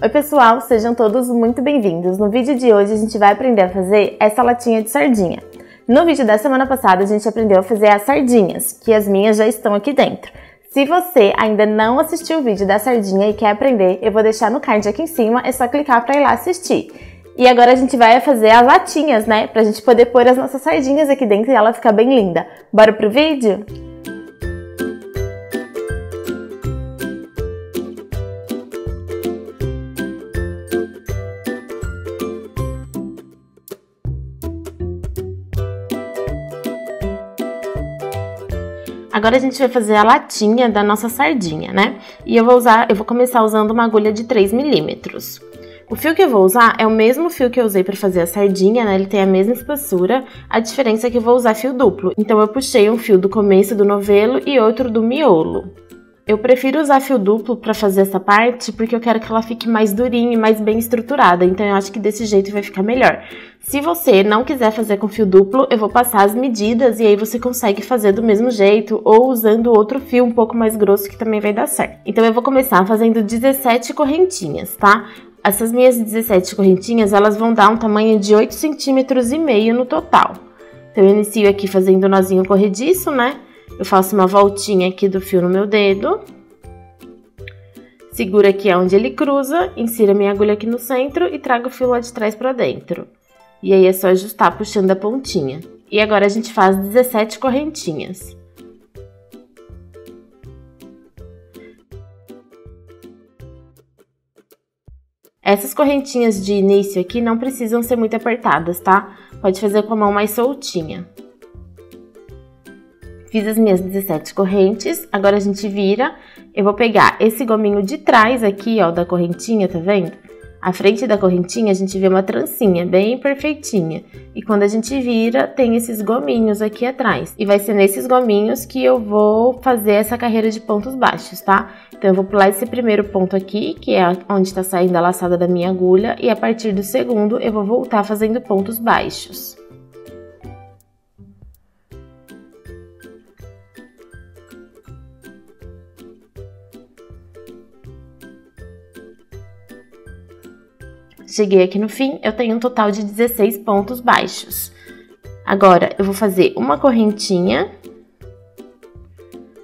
Oi pessoal, sejam todos muito bem-vindos. No vídeo de hoje a gente vai aprender a fazer essa latinha de sardinha. No vídeo da semana passada a gente aprendeu a fazer as sardinhas, que as minhas já estão aqui dentro. Se você ainda não assistiu o vídeo da sardinha e quer aprender, eu vou deixar no card aqui em cima, é só clicar para ir lá assistir. E agora a gente vai fazer as latinhas, né? Pra gente poder pôr as nossas sardinhas aqui dentro e ela ficar bem linda. Bora pro vídeo? Agora a gente vai fazer a latinha da nossa sardinha, né? E eu vou começar usando uma agulha de 3 milímetros. O fio que eu vou usar é o mesmo fio que eu usei para fazer a sardinha, né? Ele tem a mesma espessura, a diferença é que eu vou usar fio duplo. Então eu puxei um fio do começo do novelo e outro do miolo. Eu prefiro usar fio duplo para fazer essa parte porque eu quero que ela fique mais durinha e mais bem estruturada, então eu acho que desse jeito vai ficar melhor. Se você não quiser fazer com fio duplo, eu vou passar as medidas e aí você consegue fazer do mesmo jeito ou usando outro fio um pouco mais grosso que também vai dar certo. Então eu vou começar fazendo 17 correntinhas, tá? Essas minhas 17 correntinhas, elas vão dar um tamanho de 8,5 cm no total. Então eu inicio aqui fazendo o nozinho corrediço, né? Eu faço uma voltinha aqui do fio no meu dedo, seguro aqui onde ele cruza, insiro a minha agulha aqui no centro e trago o fio lá de trás pra dentro. E aí é só ajustar puxando a pontinha. E agora a gente faz 17 correntinhas. Essas correntinhas de início aqui não precisam ser muito apertadas, tá? Pode fazer com a mão mais soltinha. Fiz as minhas 17 correntes, agora a gente vira. Eu vou pegar esse gominho de trás aqui, ó, da correntinha, tá vendo? A frente da correntinha a gente vê uma trancinha bem perfeitinha. E quando a gente vira, tem esses gominhos aqui atrás. E vai ser nesses gominhos que eu vou fazer essa carreira de pontos baixos, tá? Então eu vou pular esse primeiro ponto aqui, que é onde tá saindo a laçada da minha agulha. E a partir do segundo, eu vou voltar fazendo pontos baixos. Cheguei aqui no fim, eu tenho um total de 16 pontos baixos. Agora, eu vou fazer uma correntinha,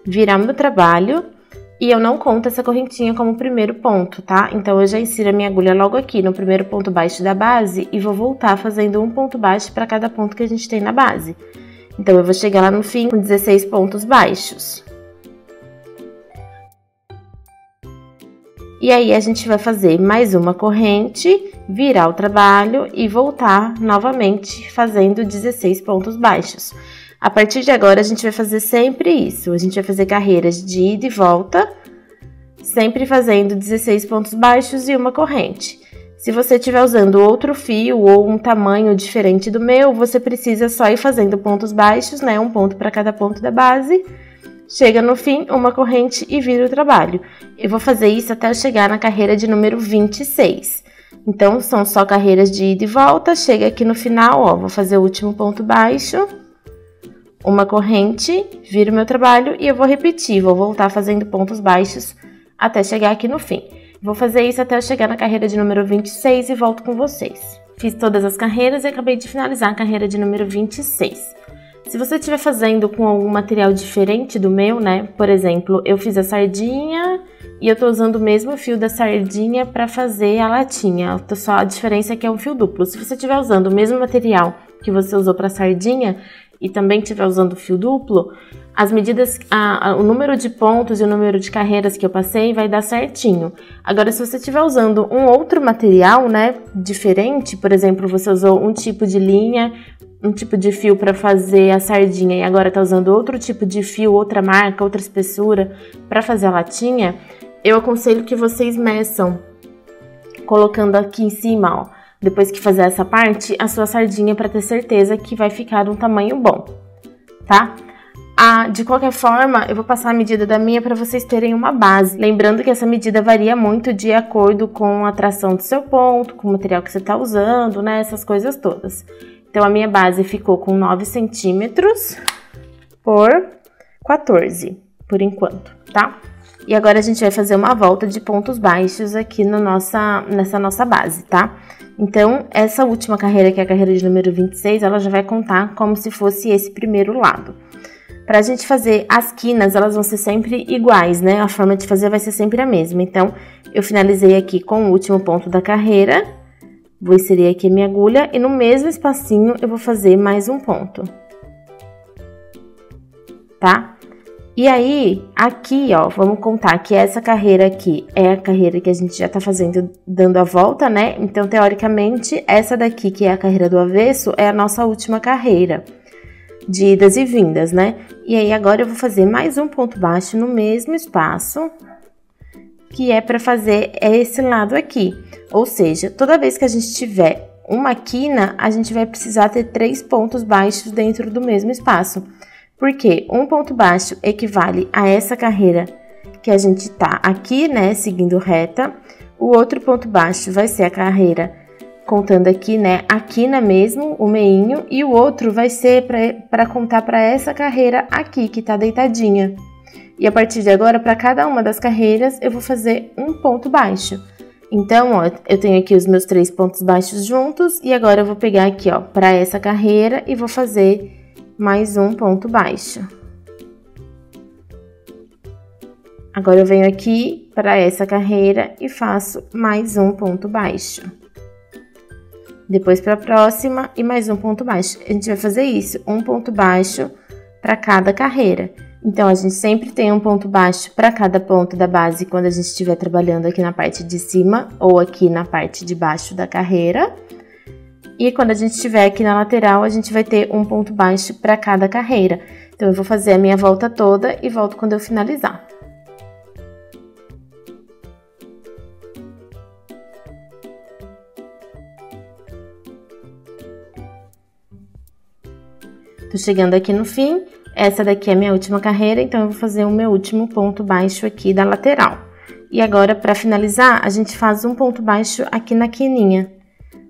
virar meu trabalho, e eu não conto essa correntinha como primeiro ponto, tá? Então, eu já insiro a minha agulha logo aqui no primeiro ponto baixo da base e vou voltar fazendo um ponto baixo para cada ponto que a gente tem na base. Então, eu vou chegar lá no fim com 16 pontos baixos. E aí, a gente vai fazer mais uma corrente, virar o trabalho e voltar novamente fazendo 16 pontos baixos. A partir de agora, a gente vai fazer sempre isso. A gente vai fazer carreiras de ida e volta, sempre fazendo 16 pontos baixos e uma corrente. Se você estiver usando outro fio ou um tamanho diferente do meu, você precisa só ir fazendo pontos baixos, né? Um ponto para cada ponto da base. Chega no fim, uma corrente e vira o trabalho. Eu vou fazer isso até eu chegar na carreira de número 26. Então, são só carreiras de ida e volta. Chega aqui no final, ó, vou fazer o último ponto baixo, uma corrente, viro meu trabalho e eu vou repetir. Vou voltar fazendo pontos baixos até chegar aqui no fim. Vou fazer isso até eu chegar na carreira de número 26 e volto com vocês. Fiz todas as carreiras e acabei de finalizar a carreira de número 26. Se você estiver fazendo com algum material diferente do meu, né? Por exemplo, eu fiz a sardinha e eu tô usando o mesmo fio da sardinha para fazer a latinha. Só a diferença é que é um fio duplo. Se você estiver usando o mesmo material que você usou para sardinha e também estiver usando fio duplo, as medidas, o número de pontos e o número de carreiras que eu passei vai dar certinho. Agora, se você estiver usando um outro material, né, diferente, por exemplo, você usou um tipo de linha, um tipo de fio para fazer a sardinha e agora tá usando outro tipo de fio, outra marca, outra espessura para fazer a latinha, eu aconselho que vocês meçam, colocando aqui em cima, ó, depois que fazer essa parte, a sua sardinha para ter certeza que vai ficar um tamanho bom, tá? De qualquer forma, eu vou passar a medida da minha para vocês terem uma base. Lembrando que essa medida varia muito de acordo com a tração do seu ponto, com o material que você tá usando, né? Essas coisas todas. Então, a minha base ficou com 9 centímetros por 14, por enquanto, tá? E agora a gente vai fazer uma volta de pontos baixos aqui nessa nossa base, tá? Então, essa última carreira, que é a carreira de número 26, ela já vai contar como se fosse esse primeiro lado. Pra gente fazer as quinas, elas vão ser sempre iguais, né? A forma de fazer vai ser sempre a mesma. Então, eu finalizei aqui com o último ponto da carreira, vou inserir aqui a minha agulha e no mesmo espacinho eu vou fazer mais um ponto, tá? E aí, aqui, ó, vamos contar que essa carreira aqui é a carreira que a gente já tá fazendo, dando a volta, né? Então, teoricamente, essa daqui, que é a carreira do avesso, é a nossa última carreira de idas e vindas, né? E aí, agora eu vou fazer mais um ponto baixo no mesmo espaço, que é para fazer esse lado aqui. Ou seja, toda vez que a gente tiver uma quina, a gente vai precisar ter 3 pontos baixos dentro do mesmo espaço. Porque um ponto baixo equivale a essa carreira que a gente tá aqui, né, seguindo reta. O outro ponto baixo vai ser a carreira contando aqui, né, a quina mesmo, o meinho. E o outro vai ser para contar para essa carreira aqui, que tá deitadinha. E a partir de agora, para cada uma das carreiras, eu vou fazer um ponto baixo. Então, ó, eu tenho aqui os meus 3 pontos baixos juntos. E agora eu vou pegar aqui, ó, para essa carreira e vou fazer mais um ponto baixo. Agora eu venho aqui para essa carreira e faço mais um ponto baixo. Depois para a próxima e mais um ponto baixo. A gente vai fazer isso, um ponto baixo para cada carreira. Então, a gente sempre tem um ponto baixo para cada ponto da base quando a gente estiver trabalhando aqui na parte de cima ou aqui na parte de baixo da carreira. E quando a gente estiver aqui na lateral, a gente vai ter um ponto baixo para cada carreira. Então, eu vou fazer a minha volta toda e volto quando eu finalizar. Tô chegando aqui no fim. Essa daqui é a minha última carreira, então eu vou fazer o meu último ponto baixo aqui da lateral. E agora, para finalizar, a gente faz um ponto baixo aqui na quininha.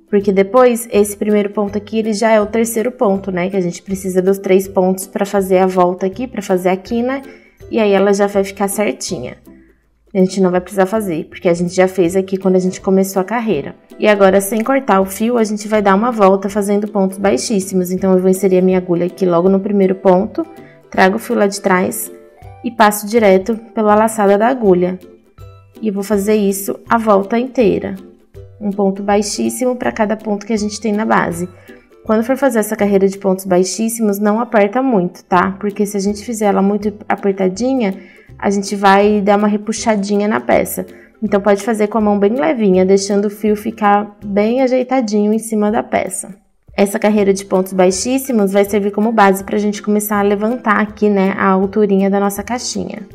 Porque depois, esse primeiro ponto aqui, ele já é o terceiro ponto, né? Que a gente precisa dos 3 pontos para fazer a volta aqui, para fazer a quina. E aí, ela já vai ficar certinha. A gente não vai precisar fazer, porque a gente já fez aqui quando a gente começou a carreira. E agora, sem cortar o fio, a gente vai dar uma volta fazendo pontos baixíssimos. Então, eu vou inserir a minha agulha aqui logo no primeiro ponto, trago o fio lá de trás e passo direto pela laçada da agulha. E vou fazer isso a volta inteira. Um ponto baixíssimo para cada ponto que a gente tem na base. Quando for fazer essa carreira de pontos baixíssimos, não aperta muito, tá? Porque se a gente fizer ela muito apertadinha, a gente vai dar uma repuxadinha na peça. Então, pode fazer com a mão bem levinha, deixando o fio ficar bem ajeitadinho em cima da peça. Essa carreira de pontos baixíssimos vai servir como base para a gente começar a levantar aqui, né, a alturinha da nossa caixinha.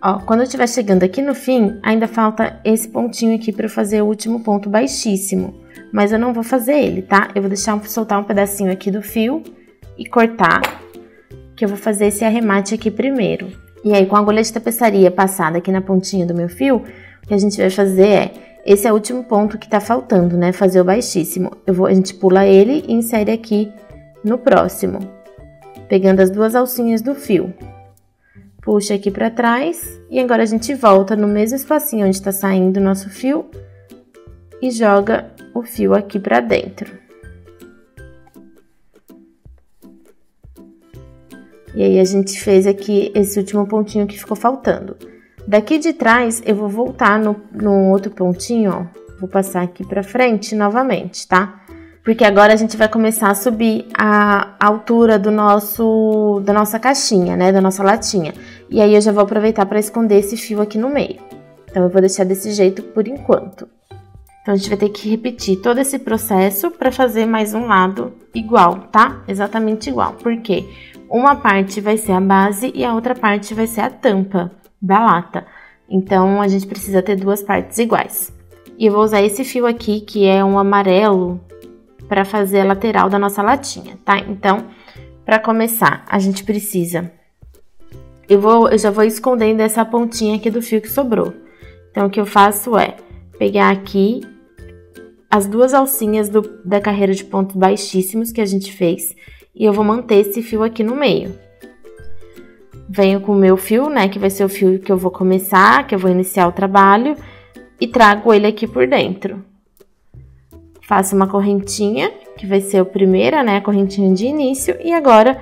Ó, quando eu estiver chegando aqui no fim, ainda falta esse pontinho aqui para eu fazer o último ponto baixíssimo. Mas eu não vou fazer ele, tá? Eu vou deixar soltar um pedacinho aqui do fio e cortar, que eu vou fazer esse arremate aqui primeiro. E aí, com a agulha de tapeçaria passada aqui na pontinha do meu fio, o que a gente vai fazer é, esse é o último ponto que tá faltando, né? Fazer o baixíssimo. A gente pula ele e insere aqui no próximo, pegando as 2 alcinhas do fio. Puxa aqui pra trás e agora a gente volta no mesmo espacinho onde tá saindo o nosso fio e joga o fio aqui pra dentro. E aí, a gente fez aqui esse último pontinho que ficou faltando. Daqui de trás, eu vou voltar no outro pontinho, ó. Vou passar aqui pra frente novamente, tá? Porque agora a gente vai começar a subir a altura da nossa caixinha, né? Da nossa latinha. E aí, eu já vou aproveitar para esconder esse fio aqui no meio. Então, eu vou deixar desse jeito por enquanto. Então, a gente vai ter que repetir todo esse processo para fazer mais um lado igual, tá? Exatamente igual. Por quê? Uma parte vai ser a base e a outra parte vai ser a tampa da lata. Então, a gente precisa ter 2 partes iguais. E eu vou usar esse fio aqui, que é um amarelo, para fazer a lateral da nossa latinha, tá? Então, para começar, a gente precisa... Eu já vou escondendo essa pontinha aqui do fio que sobrou. Então, o que eu faço é pegar aqui as 2 alcinhas da carreira de pontos baixíssimos que a gente fez e eu vou manter esse fio aqui no meio. venho com o meu fio, né, que vai ser o fio que eu vou começar, que eu vou iniciar o trabalho, e trago ele aqui por dentro. Faço uma correntinha, que vai ser a primeira, né, a correntinha de início, e agora,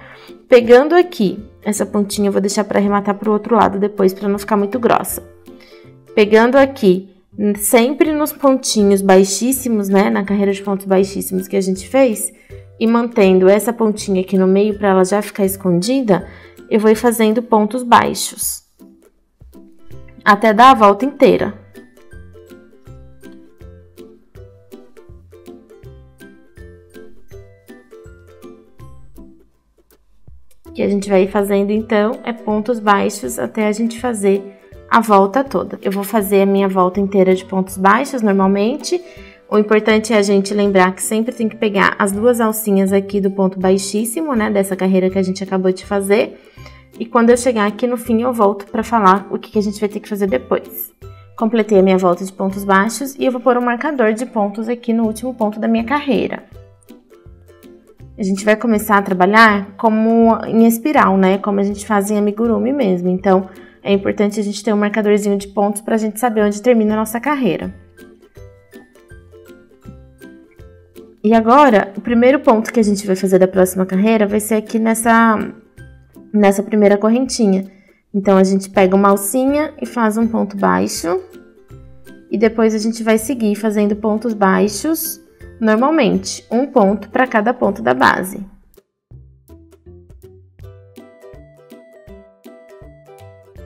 pegando aqui, essa pontinha eu vou deixar para arrematar pro outro lado depois, para não ficar muito grossa. Pegando aqui, sempre nos pontinhos baixíssimos, né, na carreira de pontos baixíssimos que a gente fez, e mantendo essa pontinha aqui no meio para ela já ficar escondida, eu vou ir fazendo pontos baixos, até dar a volta inteira. O que a gente vai ir fazendo, então, é pontos baixos até a gente fazer a volta toda. Eu vou fazer a minha volta inteira de pontos baixos, normalmente. O importante é a gente lembrar que sempre tem que pegar as duas alcinhas aqui do ponto baixíssimo, né, dessa carreira que a gente acabou de fazer. E quando eu chegar aqui no fim, eu volto para falar o que a gente vai ter que fazer depois. Completei a minha volta de pontos baixos e eu vou pôr um marcador de pontos aqui no último ponto da minha carreira. A gente vai começar a trabalhar como em espiral, né, como a gente faz em amigurumi mesmo. Então, é importante a gente ter um marcadorzinho de pontos para a gente saber onde termina a nossa carreira. E agora, o primeiro ponto que a gente vai fazer da próxima carreira vai ser aqui nessa primeira correntinha. Então, a gente pega uma alcinha e faz um ponto baixo. E depois a gente vai seguir fazendo pontos baixos, normalmente, um ponto para cada ponto da base.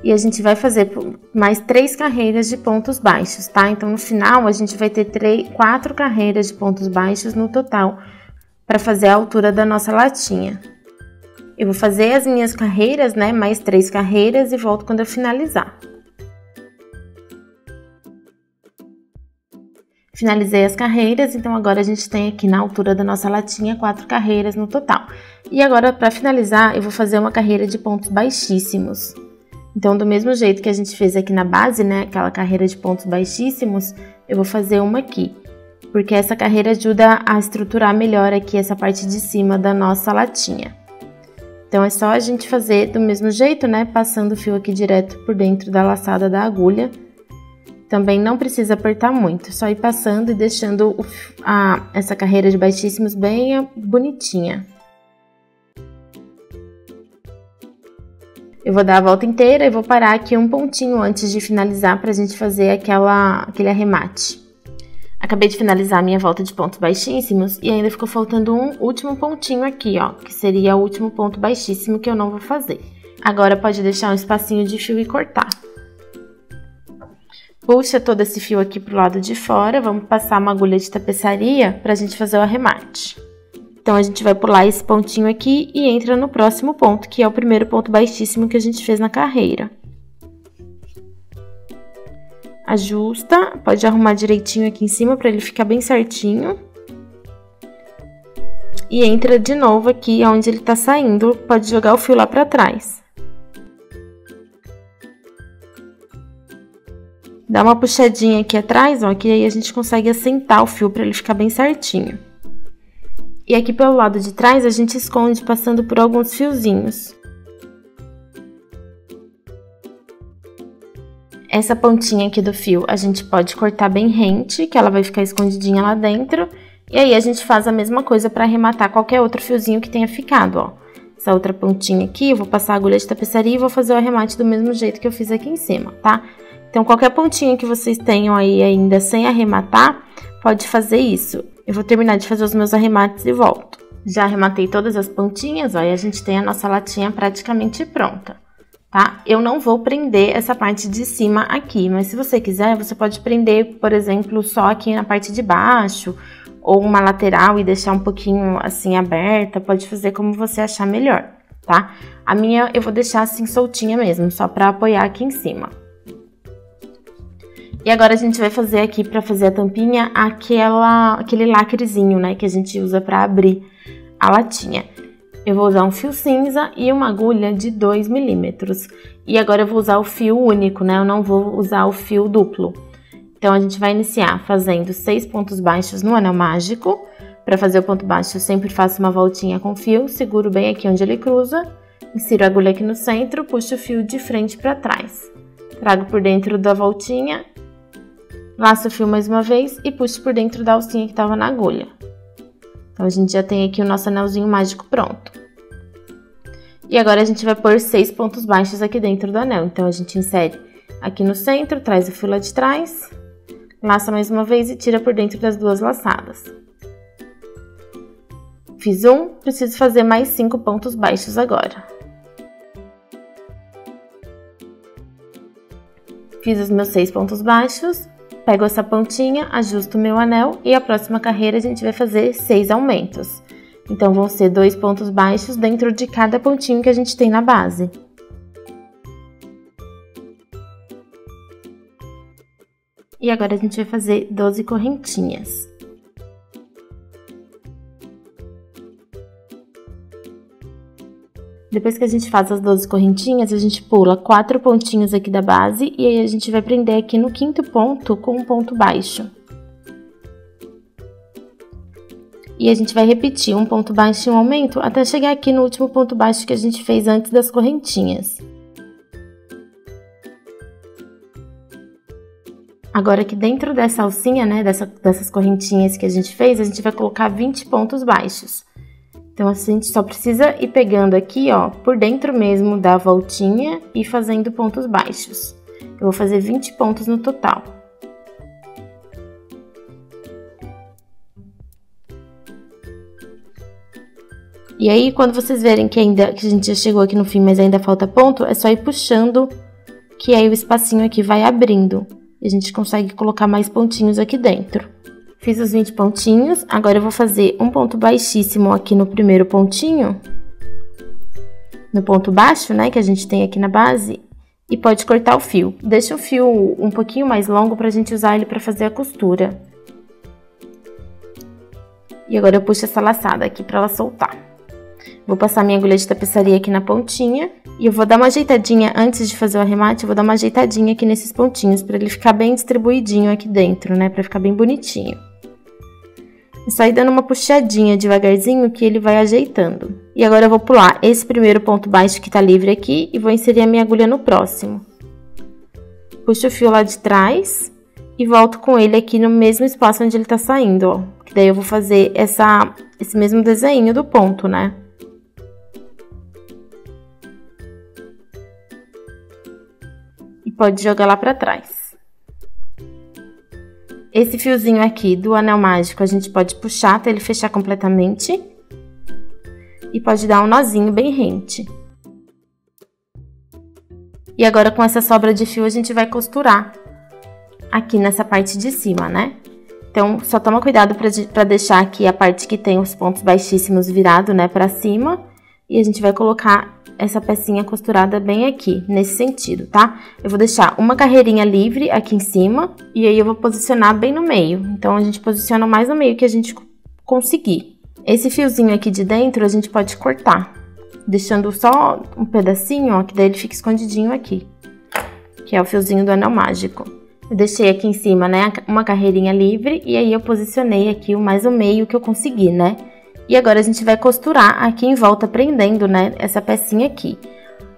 E a gente vai fazer mais 3 carreiras de pontos baixos, tá? Então, no final, a gente vai ter 4 carreiras de pontos baixos no total, para fazer a altura da nossa latinha. Eu vou fazer as minhas carreiras, né? Mais 3 carreiras e volto quando eu finalizar. Finalizei as carreiras, então agora a gente tem aqui na altura da nossa latinha 4 carreiras no total. E agora, para finalizar, eu vou fazer uma carreira de pontos baixíssimos. Então, do mesmo jeito que a gente fez aqui na base, né, aquela carreira de pontos baixíssimos, eu vou fazer uma aqui. Porque essa carreira ajuda a estruturar melhor aqui essa parte de cima da nossa latinha. Então, é só a gente fazer do mesmo jeito, né, passando o fio aqui direto por dentro da laçada da agulha. Também não precisa apertar muito, só ir passando e deixando essa carreira de baixíssimos bem bonitinha. Eu vou dar a volta inteira e vou parar aqui um pontinho antes de finalizar para a gente fazer aquele arremate. Acabei de finalizar a minha volta de pontos baixíssimos e ainda ficou faltando um último pontinho aqui, ó, que seria o último ponto baixíssimo que eu não vou fazer. Agora pode deixar um espacinho de fio e cortar. Puxa todo esse fio aqui pro lado de fora, vamos passar uma agulha de tapeçaria pra gente fazer o arremate. Então, a gente vai pular esse pontinho aqui e entra no próximo ponto, que é o primeiro ponto baixíssimo que a gente fez na carreira. Ajusta, pode arrumar direitinho aqui em cima para ele ficar bem certinho. E entra de novo aqui onde ele tá saindo, pode jogar o fio lá pra trás. Dá uma puxadinha aqui atrás, ó, que aí a gente consegue assentar o fio para ele ficar bem certinho. E aqui pelo lado de trás a gente esconde passando por alguns fiozinhos. Essa pontinha aqui do fio a gente pode cortar bem rente, que ela vai ficar escondidinha lá dentro. E aí a gente faz a mesma coisa para arrematar qualquer outro fiozinho que tenha ficado, ó. Essa outra pontinha aqui, eu vou passar a agulha de tapeçaria e vou fazer o arremate do mesmo jeito que eu fiz aqui em cima, tá? Então, qualquer pontinha que vocês tenham aí ainda sem arrematar, pode fazer isso. Eu vou terminar de fazer os meus arremates e volto. Já arrematei todas as pontinhas, ó, e a gente tem a nossa latinha praticamente pronta, tá? Eu não vou prender essa parte de cima aqui, mas se você quiser, você pode prender, por exemplo, só aqui na parte de baixo, ou uma lateral e deixar um pouquinho assim aberta, pode fazer como você achar melhor, tá? A minha eu vou deixar assim soltinha mesmo, só pra apoiar aqui em cima. E agora a gente vai fazer aqui, pra fazer a tampinha, aquele lacrezinho, né, que a gente usa pra abrir a latinha. Eu vou usar um fio cinza e uma agulha de 2 milímetros. E agora eu vou usar o fio único, né, eu não vou usar o fio duplo. Então, a gente vai iniciar fazendo 6 pontos baixos no anel mágico. Pra fazer o ponto baixo, eu sempre faço uma voltinha com fio, seguro bem aqui onde ele cruza. Insiro a agulha aqui no centro, puxo o fio de frente para trás. Trago por dentro da voltinha, laço o fio mais uma vez e puxo por dentro da alcinha que estava na agulha. Então, a gente já tem aqui o nosso anelzinho mágico pronto. E agora a gente vai pôr 6 pontos baixos aqui dentro do anel. Então, a gente insere aqui no centro, traz o fio lá de trás, laça mais uma vez e tira por dentro das duas laçadas. Fiz um, preciso fazer mais 5 pontos baixos agora. Fiz os meus 6 pontos baixos, pego essa pontinha, ajusto o meu anel e a próxima carreira a gente vai fazer 6 aumentos. Então, vão ser 2 pontos baixos dentro de cada pontinho que a gente tem na base. E agora a gente vai fazer 12 correntinhas. Depois que a gente faz as 12 correntinhas, a gente pula 4 pontinhos aqui da base e aí a gente vai prender aqui no 5º ponto com um ponto baixo. E a gente vai repetir um ponto baixo e um aumento até chegar aqui no último ponto baixo que a gente fez antes das correntinhas. Agora aqui dentro dessa alcinha, né, dessas correntinhas que a gente fez, a gente vai colocar 20 pontos baixos. Então, assim, a gente só precisa ir pegando aqui, ó, por dentro mesmo da voltinha e fazendo pontos baixos. Eu vou fazer 20 pontos no total. E aí, quando vocês verem que a gente já chegou aqui no fim, mas ainda falta ponto, é só ir puxando, que aí o espacinho aqui vai abrindo. E a gente consegue colocar mais pontinhos aqui dentro. Fiz os 20 pontinhos, agora eu vou fazer um ponto baixíssimo aqui no primeiro pontinho, no ponto baixo, né, que a gente tem aqui na base, e pode cortar o fio. Deixa o fio um pouquinho mais longo pra gente usar ele pra fazer a costura. E agora eu puxo essa laçada aqui pra ela soltar. Vou passar minha agulha de tapeçaria aqui na pontinha, e eu vou dar uma ajeitadinha, antes de fazer o arremate, eu vou dar uma ajeitadinha aqui nesses pontinhos, pra ele ficar bem distribuidinho aqui dentro, né, pra ficar bem bonitinho. É só ir dando uma puxadinha devagarzinho que ele vai ajeitando. E agora eu vou pular esse primeiro ponto baixo que tá livre aqui e vou inserir a minha agulha no próximo. Puxo o fio lá de trás e volto com ele aqui no mesmo espaço onde ele tá saindo, ó. Que daí eu vou fazer esse mesmo desenho do ponto, né? E pode jogar lá pra trás. Esse fiozinho aqui do anel mágico, a gente pode puxar até ele fechar completamente. E pode dar um nozinho bem rente. E agora, com essa sobra de fio, a gente vai costurar aqui nessa parte de cima, né? Então, só toma cuidado pra deixar aqui a parte que tem os pontos baixíssimos virado, né, pra cima. E a gente vai colocar essa pecinha costurada bem aqui, nesse sentido, tá? Eu vou deixar uma carreirinha livre aqui em cima e aí eu vou posicionar bem no meio. Então, a gente posiciona mais no meio que a gente conseguir. Esse fiozinho aqui de dentro a gente pode cortar, deixando só um pedacinho, ó, que daí ele fica escondidinho aqui, que é o fiozinho do anel mágico. Eu deixei aqui em cima, né, uma carreirinha livre e aí eu posicionei aqui o mais o meio que eu consegui, né? E agora a gente vai costurar aqui em volta, prendendo, né, essa pecinha aqui.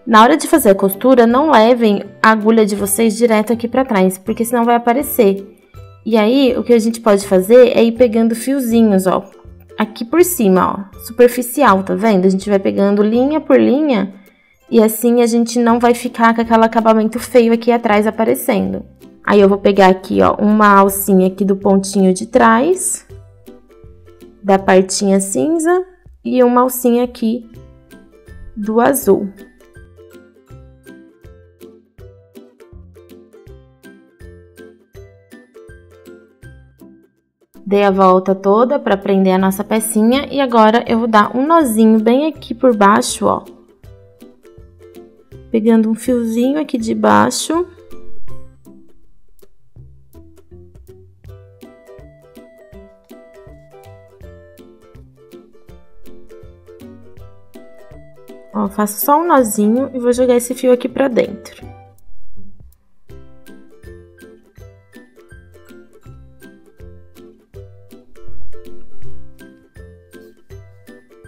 Na hora de fazer a costura, não levem a agulha de vocês direto aqui pra trás, porque senão vai aparecer. E aí, o que a gente pode fazer é ir pegando fiozinhos, ó, aqui por cima, ó, superficial, tá vendo? A gente vai pegando linha por linha e assim a gente não vai ficar com aquele acabamento feio aqui atrás aparecendo. Aí eu vou pegar aqui, ó, uma alcinha aqui do pontinho de trás, da partinha cinza e uma alcinha aqui do azul. Dei a volta toda para prender a nossa pecinha e agora eu vou dar um nozinho bem aqui por baixo, ó. Pegando um fiozinho aqui de baixo. Ó, faço só um nozinho e vou jogar esse fio aqui pra dentro.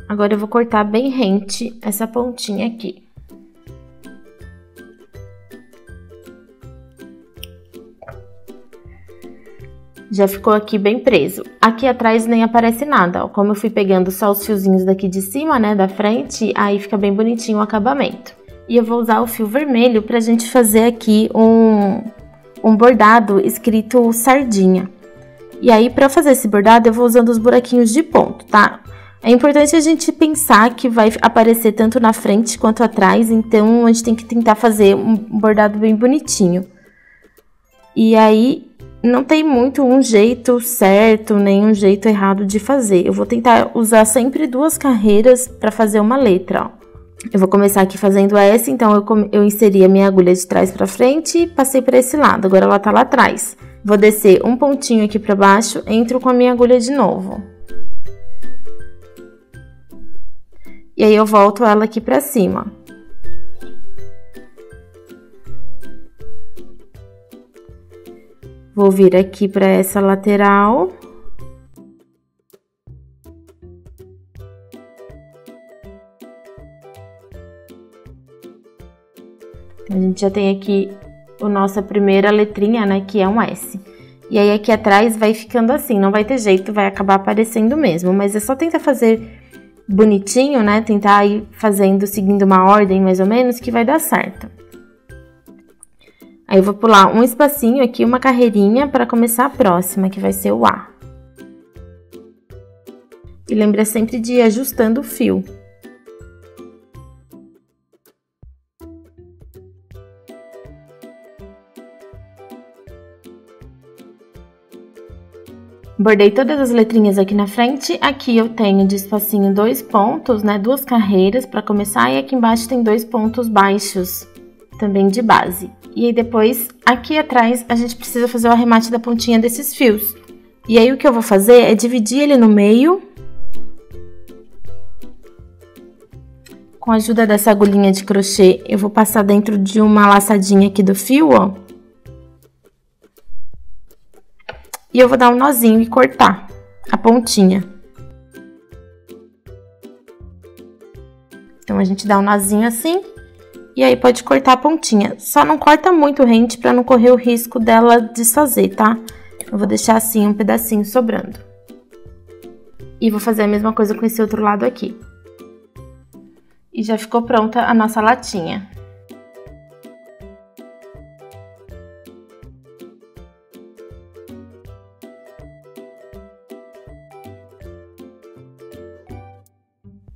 Agora eu vou cortar bem rente essa pontinha aqui. Já ficou aqui bem preso. Aqui atrás nem aparece nada, ó. Como eu fui pegando só os fiozinhos daqui de cima, né, da frente, aí fica bem bonitinho o acabamento. E eu vou usar o fio vermelho pra gente fazer aqui um bordado escrito sardinha. E aí, pra fazer esse bordado, eu vou usando os buraquinhos de ponto, tá? É importante a gente pensar que vai aparecer tanto na frente quanto atrás, então a gente tem que tentar fazer um bordado bem bonitinho. E aí, não tem muito um jeito certo, nem um jeito errado de fazer. Eu vou tentar usar sempre duas carreiras para fazer uma letra, ó. Eu vou começar aqui fazendo essa, então eu inseri a minha agulha de trás para frente e passei para esse lado. Agora ela tá lá atrás. Vou descer um pontinho aqui para baixo, entro com a minha agulha de novo. E aí eu volto ela aqui para cima. Vou vir aqui para essa lateral. A gente já tem aqui a nossa primeira letrinha, né, que é um S. E aí aqui atrás vai ficando assim, não vai ter jeito, vai acabar aparecendo mesmo. Mas é só tentar fazer bonitinho, né, tentar ir fazendo, seguindo uma ordem mais ou menos, que vai dar certo. Aí eu vou pular um espacinho aqui, uma carreirinha, para começar a próxima, que vai ser o A. E lembra sempre de ir ajustando o fio. Bordei todas as letrinhas aqui na frente. Aqui eu tenho de espacinho 2 pontos, né, 2 carreiras para começar. E aqui embaixo tem 2 pontos baixos, também de base. E aí depois, aqui atrás, a gente precisa fazer o arremate da pontinha desses fios. E aí o que eu vou fazer é dividir ele no meio. Com a ajuda dessa agulhinha de crochê, eu vou passar dentro de uma laçadinha aqui do fio, ó. E eu vou dar um nozinho e cortar a pontinha. Então, a gente dá um nozinho assim. E aí, pode cortar a pontinha. Só não corta muito rente pra não correr o risco dela desfazer, tá? Eu vou deixar assim um pedacinho sobrando. E vou fazer a mesma coisa com esse outro lado aqui. E já ficou pronta a nossa latinha.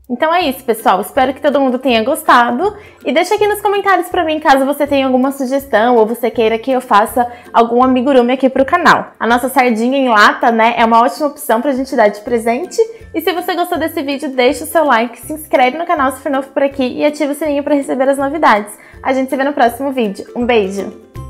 Então é isso, pessoal. Espero que todo mundo tenha gostado. E deixa aqui nos comentários pra mim caso você tenha alguma sugestão ou você queira que eu faça algum amigurumi aqui pro canal. A nossa sardinha em lata, né, é uma ótima opção pra gente dar de presente. E se você gostou desse vídeo, deixa o seu like, se inscreve no canal se for novo por aqui e ativa o sininho pra receber as novidades. A gente se vê no próximo vídeo. Um beijo!